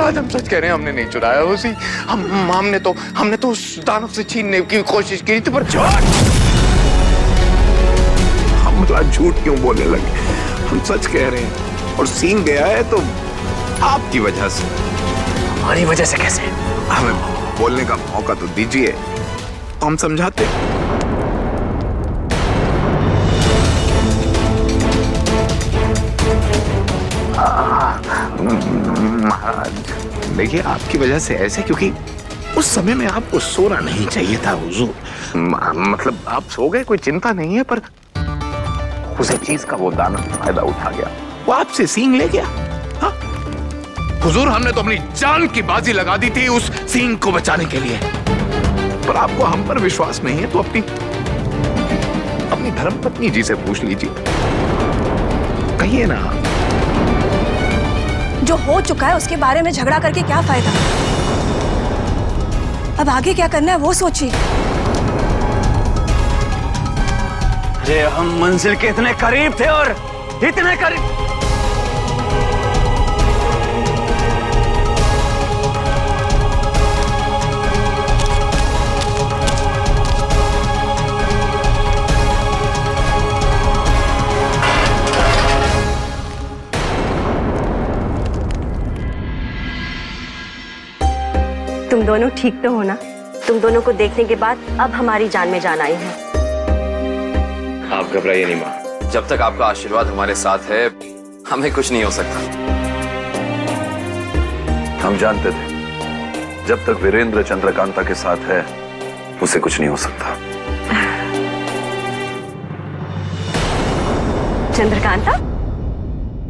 महाराज हम सच कह रहे हैं, हमने नहीं चुराया उसी। हमने तो उस दानव से छीनने की कोशिश की थी, पर हम झूठ क्यों बोलने लगे? हम सच कह रहे हैं, और सीन गया है तो आपकी वजह से। हमारी वजह से कैसे? हमें बोलने का मौका तो दीजिए, तो हम समझाते। महाराज देखिए, आपकी वजह से ऐसे, क्योंकि उस समय में आपको सोना नहीं चाहिए था हुजूर। मतलब आप सो गए, कोई चिंता नहीं है, पर उसी चीज का वो दानव फायदा उठा गया, वो आपसे सींग ले गया। हाँ? हुजूर, हमने तो अपनी जान की बाजी लगा दी थी उस सींग को बचाने के लिए, पर आपको हम पर विश्वास नहीं है तो अपनी धर्मपत्नी जी से पूछ लीजिए। कहिए ना। जो हो चुका है उसके बारे में झगड़ा करके क्या फायदा? अब आगे क्या करना है वो सोचिए। अरे हम मंजिल के इतने करीब थे, और इतने करीब। तुम दोनों ठीक तो हो ना? तुम दोनों को देखने के बाद अब हमारी जान में जान आई है। आप घबराइए नहीं माँ, जब तक आपका आशीर्वाद हमारे साथ है हमें कुछ नहीं हो सकता। हम जानते थे जब तक वीरेंद्र चंद्रकांता के साथ है उसे कुछ नहीं हो सकता। चंद्रकांता,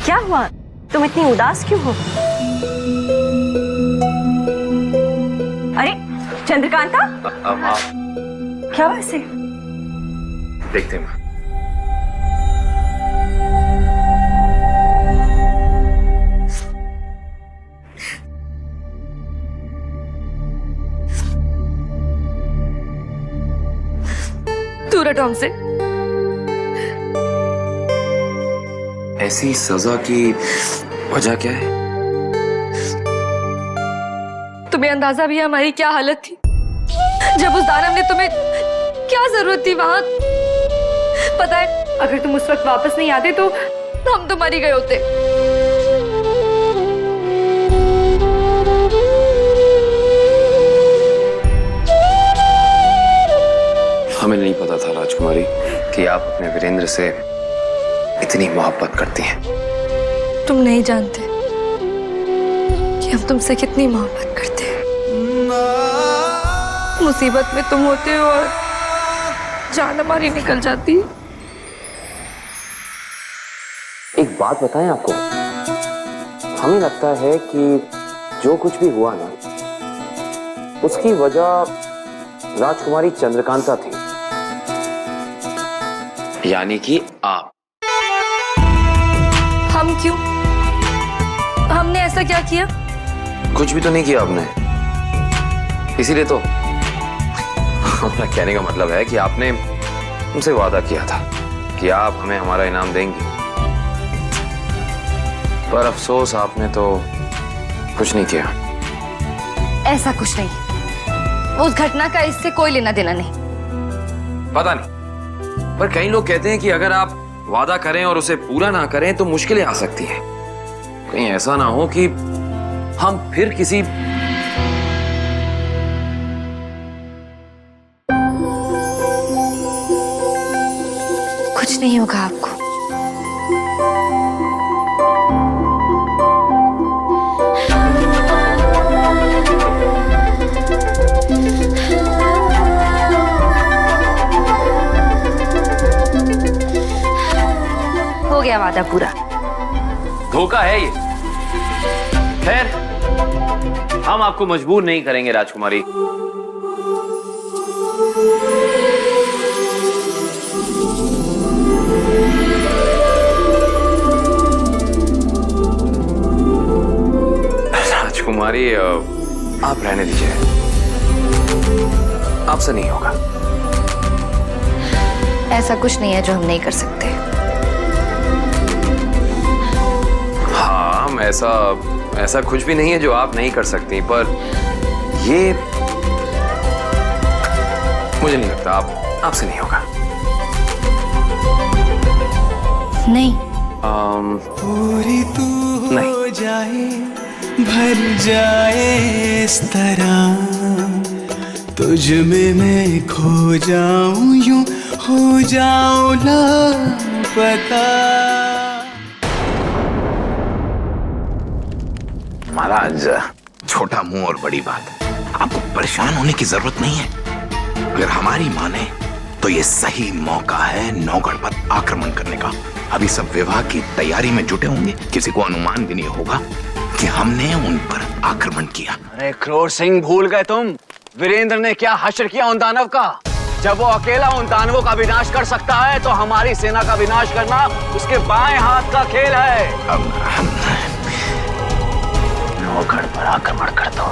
क्या हुआ? तुम इतनी उदास क्यों हो? अरे चंद्रकांता, क्या हुआ इसे? देखते हैं। दूर हटो हमसे। ऐसी सजा की वजह क्या है? तुम्हें अंदाजा भी है हमारी क्या हालत थी जब उस दानव ने तुम्हें, क्या जरूरत थी वहां? पता है, अगर तुम उस वक्त वापस नहीं आते तो हम तो मर ही गए होते। हमें नहीं पता था राजकुमारी कि आप अपने वीरेंद्र से इतनी मोहब्बत करती हैं। तुम नहीं जानते कि हम तुमसे कितनी मोहब्बत करते हैं। मुसीबत में तुम होते हो और जान हमारी निकल जाती। एक बात बताएं आपको, हमें लगता है कि जो कुछ भी हुआ ना, उसकी वजह राजकुमारी चंद्रकांता थी, यानी कि आप। हम क्यों? हमने ऐसा क्या किया? कुछ भी तो नहीं किया आपने, इसीलिए तो हमारा कहने का मतलब है कि आपने हमसे वादा किया था कि आप हमें हमारा इनाम देंगी, पर अफसोस आपने तो कुछ नहीं किया। ऐसा कुछ नहीं, उस घटना का इससे कोई लेना देना नहीं। पता नहीं, पर कई लोग कहते हैं कि अगर आप वादा करें और उसे पूरा ना करें तो मुश्किलें आ सकती हैं। कहीं ऐसा ना हो कि हम फिर किसी कुछ नहीं होगा आपको। हो गया वादा पूरा। धोखा है ये। खैर, हम आपको मजबूर नहीं करेंगे राजकुमारी। राजकुमारी, आप रहने दीजिए, आपसे नहीं होगा। ऐसा कुछ नहीं है जो हम नहीं कर सकते। हाँ, हम ऐसा ऐसा कुछ भी नहीं है जो आप नहीं कर सकती, पर ये मुझे नहीं लगता आपसे नहीं होगा। नहीं। पूरी तू नहीं। हो जाए, भर जाए इस तरह, तुझ में मैं खो जाऊं, यूं हो जाऊं लापता। महाराज, छोटा मुंह और बड़ी बात, आपको परेशान होने की जरूरत नहीं है। अगर हमारी माने तो ये सही मौका है नौगढ़ पर आक्रमण करने का। अभी सब विवाह की तैयारी में जुटे होंगे, किसी को अनुमान भी नहीं होगा कि हमने उन पर आक्रमण किया। अरे क्रोर सिंह, भूल गए तुम? वीरेंद्र ने क्या हश्र किया उन दानव का? जब वो अकेला उन दानवों का विनाश कर सकता है तो हमारी सेना का विनाश करना उसके बाएं हाथ का खेल है। अब हम नौगढ़ पर आक्रमण कर दो।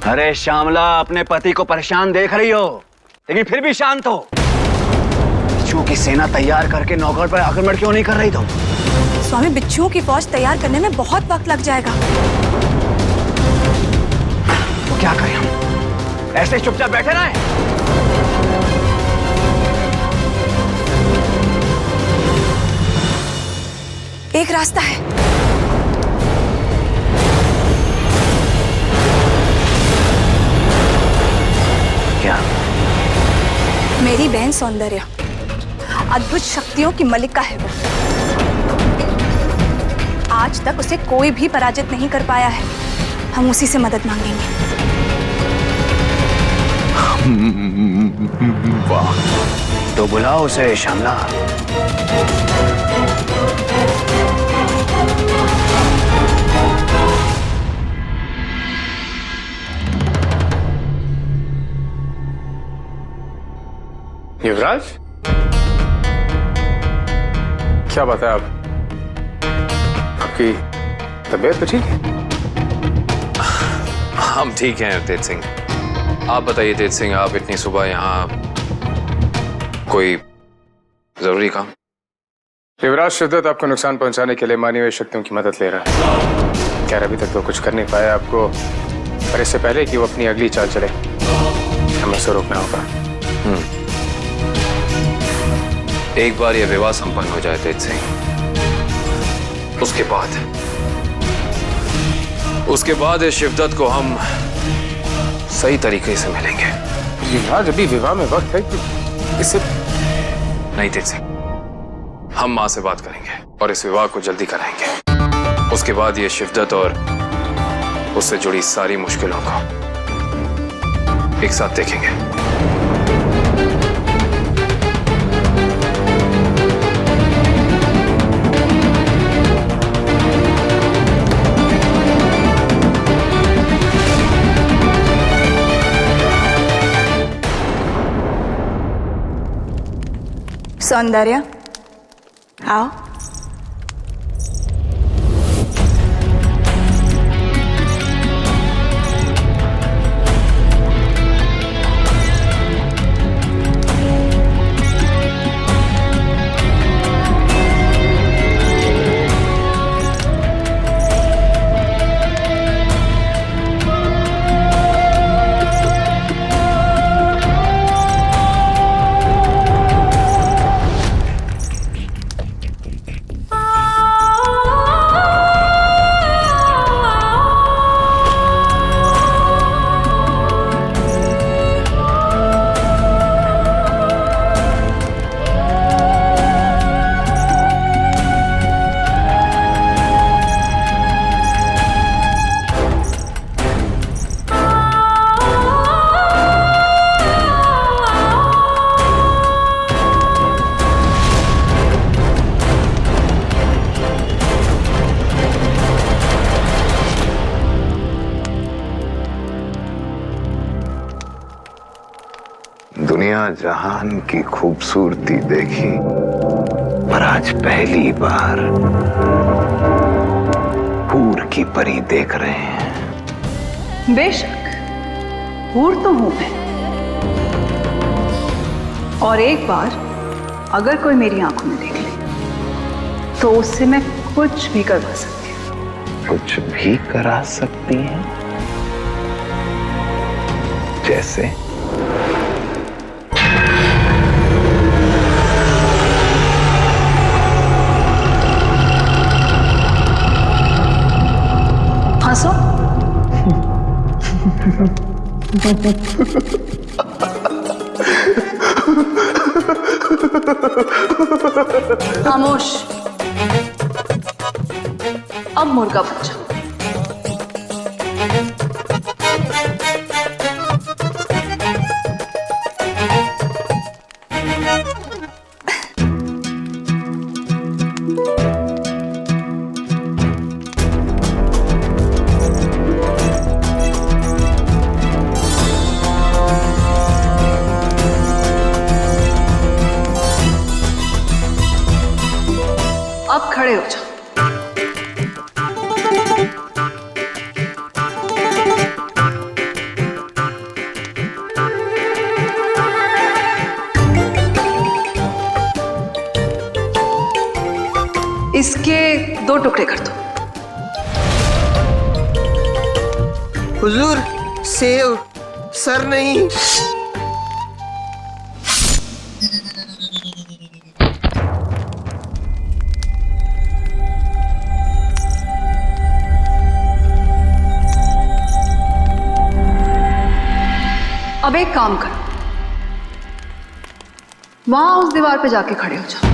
अरे श्यामला, अपने पति को परेशान देख रही हो, लेकिन फिर भी शांत हो। बिच्छुओं की सेना तैयार करके नौगढ़ पर आक्रमण क्यों नहीं कर रही तुम? स्वामी, बिच्छुओं की फौज तैयार करने में बहुत वक्त लग जाएगा। तो क्या करें हम? ऐसे चुपचाप बैठे रहें? एक रास्ता है। क्या? मेरी बहन सौंदर्य अद्भुत शक्तियों की मलिका है वो। आज तक उसे कोई भी पराजित नहीं कर पाया है। हम उसी से मदद मांगेंगे। वाह, तो बुलाओ उसे श्यामला। युवराज, क्या बात है? आपकी तबीयत तो ठीक है? हम ठीक हैं तेज सिंह। आप बताइए तेज सिंह, आप इतनी सुबह यहाँ, कोई जरूरी काम? युवराज, शिवदत्त आपको नुकसान पहुंचाने के लिए मानवीय शक्तियों की मदद ले रहा है। खैर, अभी तक तो कुछ कर नहीं पाया आपको, पर इससे पहले कि वो अपनी अगली चाल चले, हमें उसे रोकना होगा। एक बार ये विवाह संपन्न हो जाए तेज सिंह, उसके बाद इस शिवदत्त को हम सही तरीके से मिलेंगे। युवराज, अभी विवाह में वक्त है कि इससे नहीं तेज सिंह, हम माँ से बात करेंगे और इस विवाह को जल्दी कराएंगे। उसके बाद ये शिवदत्त और उससे जुड़ी सारी मुश्किलों को एक साथ देखेंगे। सौंदर्य, आओ। दुनिया जहान की खूबसूरती देखी, पर आज पहली बार हूर की परी देख रहे हैं। बेशक हूर तो हूं मैं, और एक बार अगर कोई मेरी आंखों में देख ले तो उससे मैं कुछ भी करवा सकती हूँ। कुछ भी करा सकती हैं? जैसे? हंसो। खामोश। अब मुर्गा बन जाओ। अब खड़े हो जाओ। इसके 2 टुकड़े कर दो। हुजूर, सेव सर नहीं। अब एक काम करो, वहां उस दीवार पे जाके खड़े हो जाओ।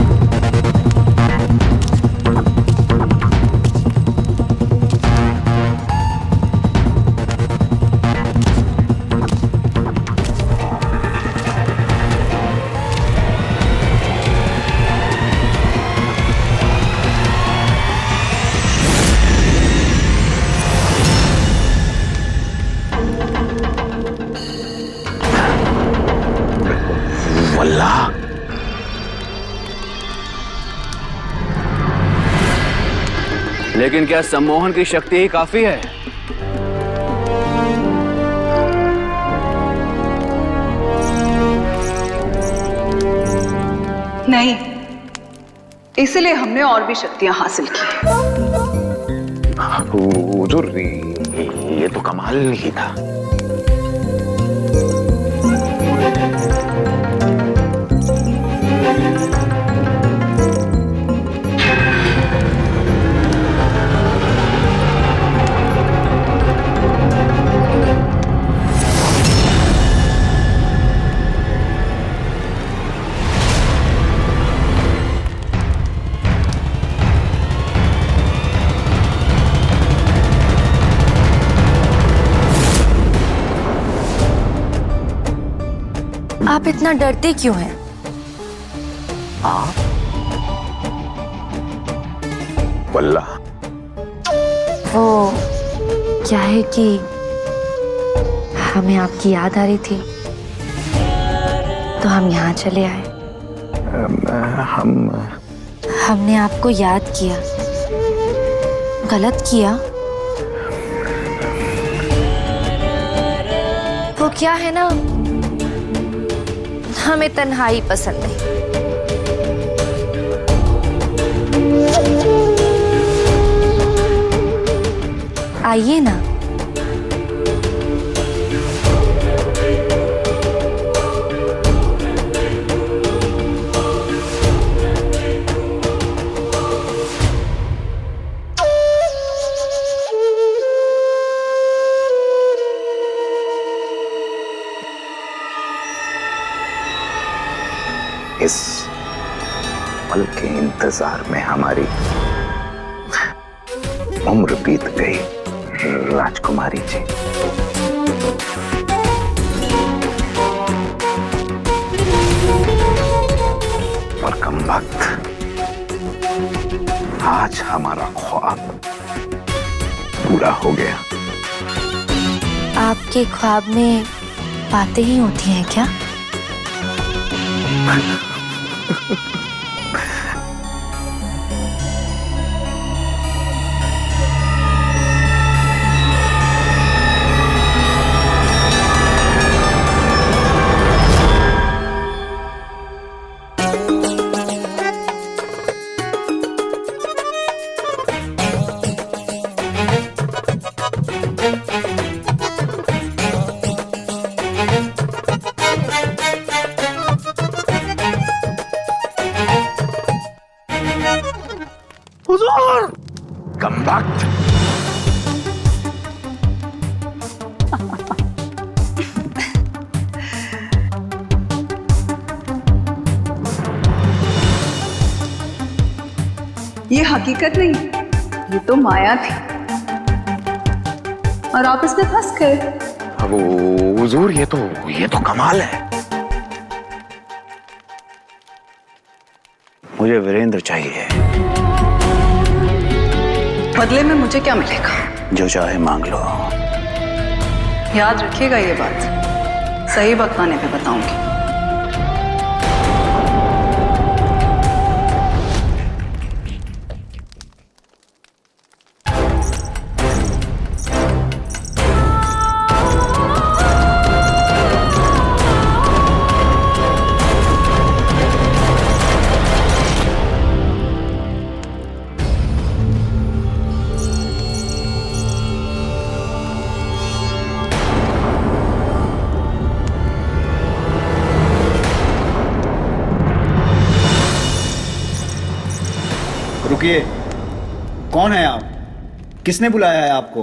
वल्लाह, लेकिन क्या सम्मोहन की शक्ति ही काफी है? नहीं, इसलिए हमने और भी शक्तियां हासिल की। हुजूर, ये तो कमाल ही था। आप इतना डरते क्यों हैं? आप? वल्लाह, वो क्या है कि हमें आपकी याद आ रही थी तो हम यहाँ चले आए। हमने आपको याद किया। गलत किया? वो क्या है ना, हमें तन्हाई पसंद है। आइए ना। इस पल के इंतजार में हमारी उम्र बीत गई राजकुमारी जी। पर कम वक्त आज हमारा ख्वाब पूरा हो गया। आपके ख्वाब में बातें ही होती हैं क्या? हुजूर। कम वक्त। ये हकीकत नहीं, ये तो माया थी और आप इसमें फंस गए। अब हुजूर ये तो कमाल है। मुझे वीरेंद्र चाहिए। बदले में मुझे क्या मिलेगा? जो चाहे मांग लो। याद रखिएगा ये बात, सही वक्त आने पे बताऊंगी। रुकिए, कौन है आप? किसने बुलाया है आपको?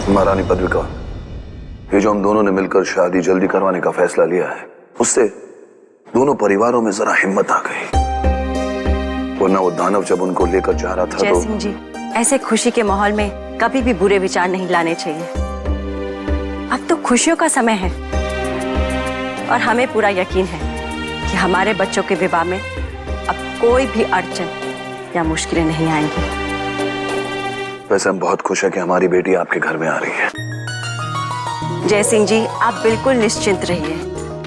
महारानी पद्मिका, ये जो हम दोनों ने मिलकर शादी जल्दी करवाने का फैसला लिया है, उससे दोनों परिवारों में जरा हिम्मत आ गई। वरना वो दानव जब उनको लेकर जा रहा था जय तो सिंह जी, ऐसे खुशी के माहौल में कभी भी बुरे विचार नहीं लाने चाहिए। अब तो खुशियों का समय है और हमें पूरा यकीन है कि हमारे बच्चों के विवाह में अब कोई भी अड़चन या मुश्किलें नहीं आएंगी। वैसे हम बहुत खुश है कि हमारी बेटी आपके घर में आ रही है। जय सिंह जी, आप बिल्कुल निश्चिंत रहिए।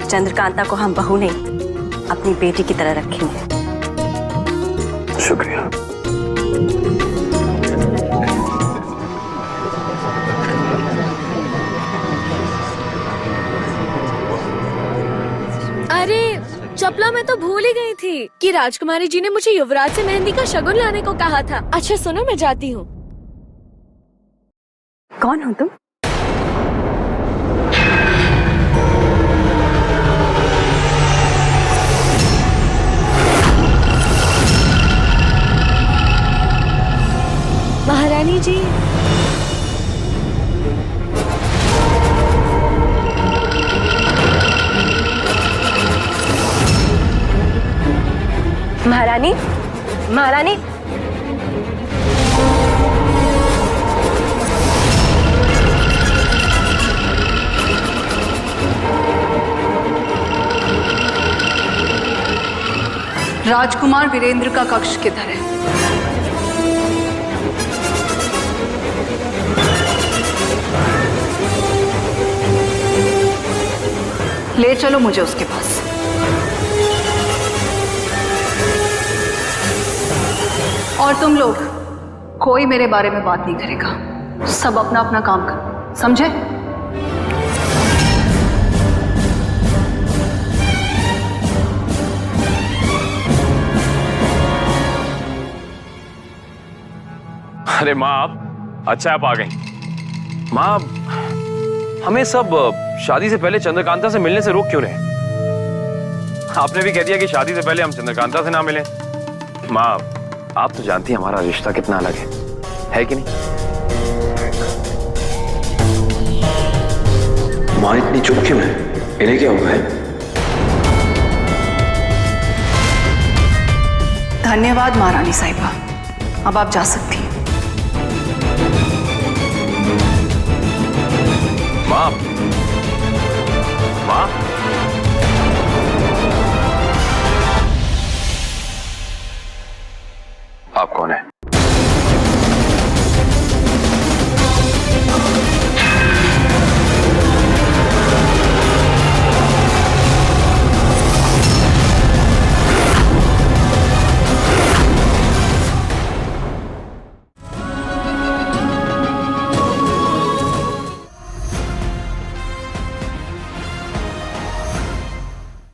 चंद्रकांता को हम बहू नहीं, अपनी बेटी की तरह रखेंगे। शुक्रिया। अरे चपला, मैं तो भूल ही गई थी कि राजकुमारी जी ने मुझे युवराज से मेहंदी का शगुन लाने को कहा था। अच्छा सुनो, मैं जाती हूँ। कौन हो तुम? महारानी जी, महारानी, महारानी, राजकुमार वीरेंद्र का कक्ष किधर है? ले चलो मुझे उसके पास। और तुम लोग, कोई मेरे बारे में बात नहीं करेगा। सब अपना अपना काम करो, समझे? अरे माँ, आप अच्छा आप आ गई। माँ, हमें सब शादी से पहले चंद्रकांता से मिलने से रोक क्यों रहे? आपने भी कह दिया कि शादी से पहले हम चंद्रकांता से ना मिलें। माँ, आप तो जानती हैं हमारा रिश्ता कितना अलग है कि नहीं? माँ इतनी चुप क्यों है? इन्हें क्या हुआ है? धन्यवाद महारानी साहिबा, अब आप जा सकती हैं। माँ, माँ,